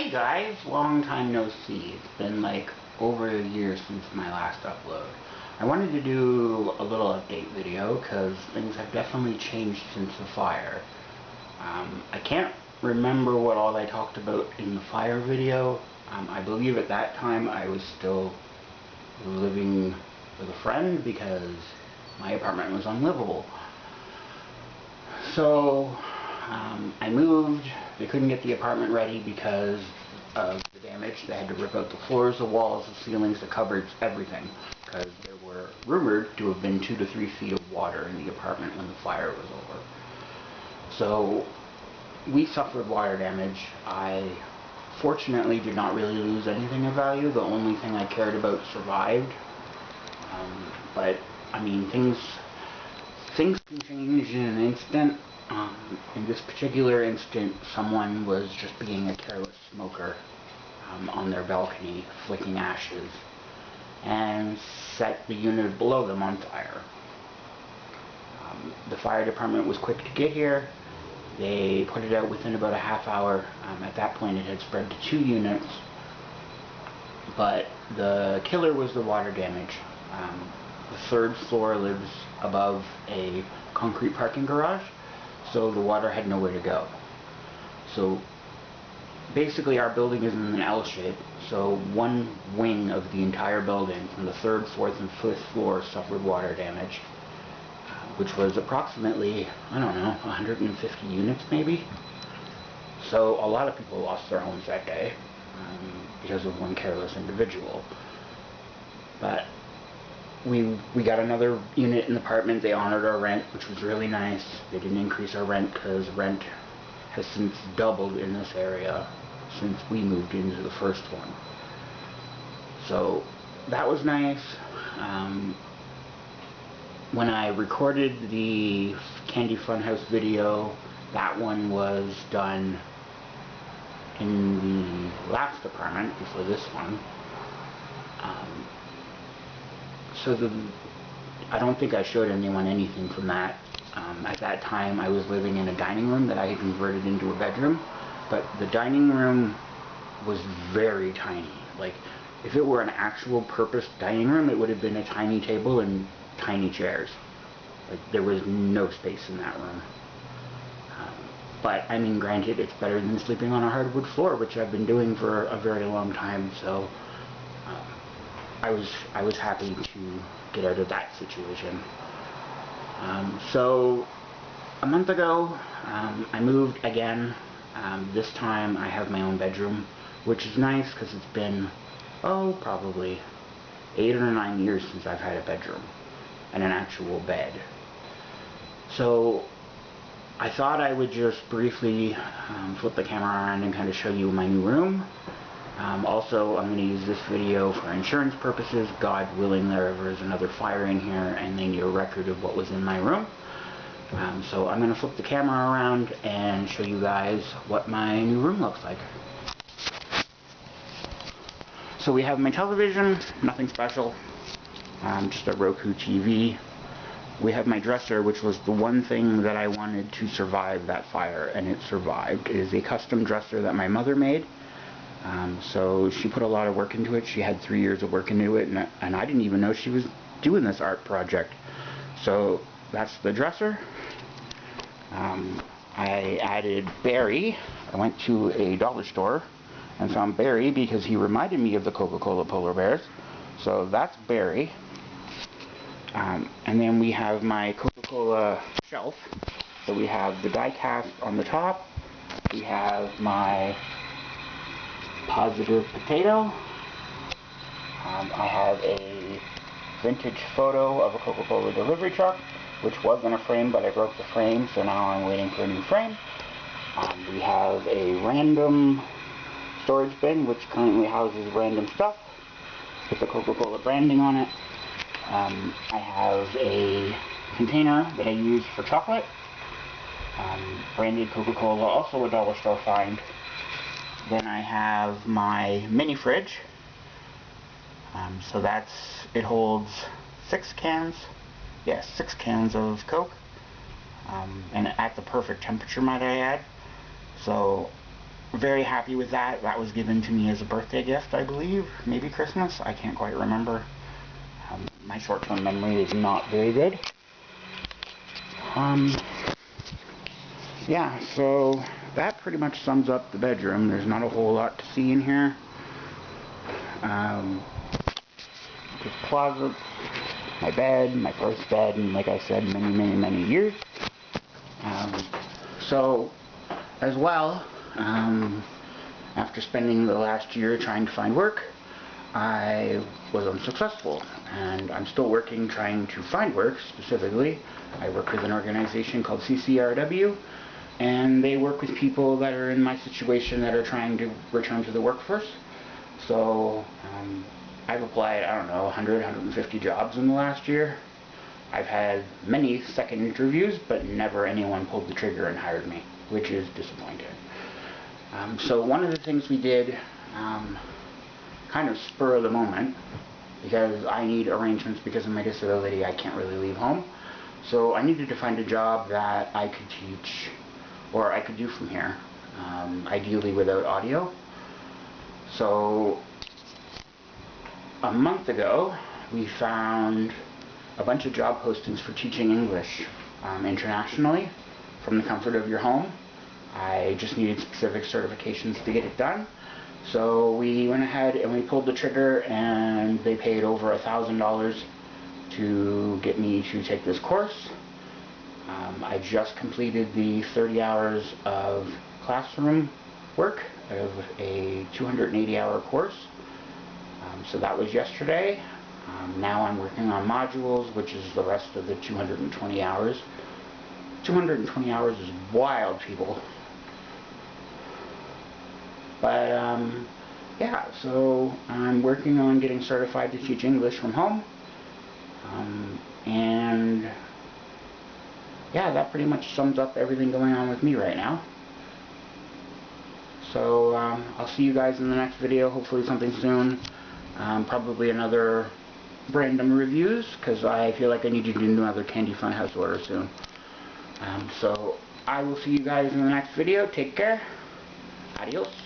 Hi guys, long time no see. It's been like over a year since my last upload. I wanted to do a little update video because things have definitely changed since the fire. I can't remember what all I talked about in the fire video. I believe at that time I was still living with a friend because my apartment was unlivable. So I moved. They couldn't get the apartment ready because of the damage. They had to rip out the floors, the walls, the ceilings, the cupboards, everything, because there were rumored to have been 2 to 3 feet of water in the apartment when the fire was over. So we suffered water damage. I fortunately did not really lose anything of value. The only thing I cared about survived. But I mean, things can change in an instant. In this particular instant, someone was just being a careless smoker on their balcony, flicking ashes, and set the unit below them on fire. The fire department was quick to get here. They put it out within about a half hour. At that point, it had spread to 2 units, but the killer was the water damage. The 3rd floor lives above a concrete parking garage, so the water had nowhere to go. So basically our building is in an L shape, so one wing of the entire building from the 3rd, 4th, and 5th floor suffered water damage, which was approximately, I don't know, 150 units maybe. So a lot of people lost their homes that day because of one careless individual. But we got another unit in the apartment. They honored our rent, which was really nice. They didn't increase our rent because rent has since doubled in this area since we moved into the first one. So that was nice. When I recorded the Candy Funhouse video, that one was done in the last apartment before this one. So I don't think I showed anyone anything from that. At that time I was living in a dining room that I had converted into a bedroom, but the dining room was very tiny. Like, if it were an actual purpose dining room, it would have been a tiny table and tiny chairs. Like, there was no space in that room. But I mean, granted, it's better than sleeping on a hardwood floor, which I've been doing for a very long time, so I was happy to get out of that situation. So a month ago, I moved again. This time I have my own bedroom, which is nice because it's been, probably 8 or 9 years since I've had a bedroom and an actual bed. So I thought I would just briefly flip the camera around and kind of show you my new room. Also, I'm going to use this video for insurance purposes. God willing, there ever is another fire in here and they need a record of what was in my room. So I'm going to flip the camera around and show you guys what my new room looks like. So we have my television, nothing special, just a Roku TV. We have my dresser, which was the one thing that I wanted to survive that fire, and it survived. It is a custom dresser that my mother made. So she put a lot of work into it. She had 3 years of work into it, and I didn't even know she was doing this art project. So that's the dresser. I added Barry. I went to a dollar store and found Barry because he reminded me of the Coca-Cola polar bears. So that's Barry. And then we have my Coca-Cola shelf. So we have the die cast on the top. We have my Positive Potato. I have a vintage photo of a Coca-Cola delivery truck, which was in a frame, but I broke the frame, so now I'm waiting for a new frame. We have a random storage bin, which currently houses random stuff with the Coca-Cola branding on it. I have a container that I use for chocolate, branded Coca-Cola, also a dollar store find. Then I have my mini fridge. So it holds 6 cans. Yes, 6 cans of Coke. And at the perfect temperature, might I add. So very happy with that. That was given to me as a birthday gift, I believe. Maybe Christmas? I can't quite remember. My short-term memory is not very good. Yeah, so that pretty much sums up the bedroom. There's not a whole lot to see in here. Just closets, my bed, my first bed, and like I said, many years. So, as well, after spending the last year trying to find work, I was unsuccessful, and I'm still working trying to find work. Specifically, I work with an organization called CCRW, and they work with people that are in my situation that are trying to return to the workforce. So I've applied, I don't know, 100, 150 jobs in the last year. I've had many second interviews, but never anyone pulled the trigger and hired me, which is disappointing. So one of the things we did, kind of spur of the moment, because I need arrangements because of my disability. I can't really leave home. So I needed to find a job that I could teach, or I could do from here, ideally without audio. So a month ago, we found a bunch of job postings for teaching English internationally from the comfort of your home. I just needed specific certifications to get it done. So we went ahead and we pulled the trigger, and they paid over $1,000 to get me to take this course. I just completed the 30 hours of classroom work of a 280-hour course. So that was yesterday. Now I'm working on modules, which is the rest of the 220 hours. 220 hours is wild, people. But yeah, so I'm working on getting certified to teach English from home. And yeah, that pretty much sums up everything going on with me right now. So I'll see you guys in the next video, hopefully something soon. Probably another random reviews, because I feel like I need to do another Candy Funhouse order soon. So I will see you guys in the next video. Take care. Adios.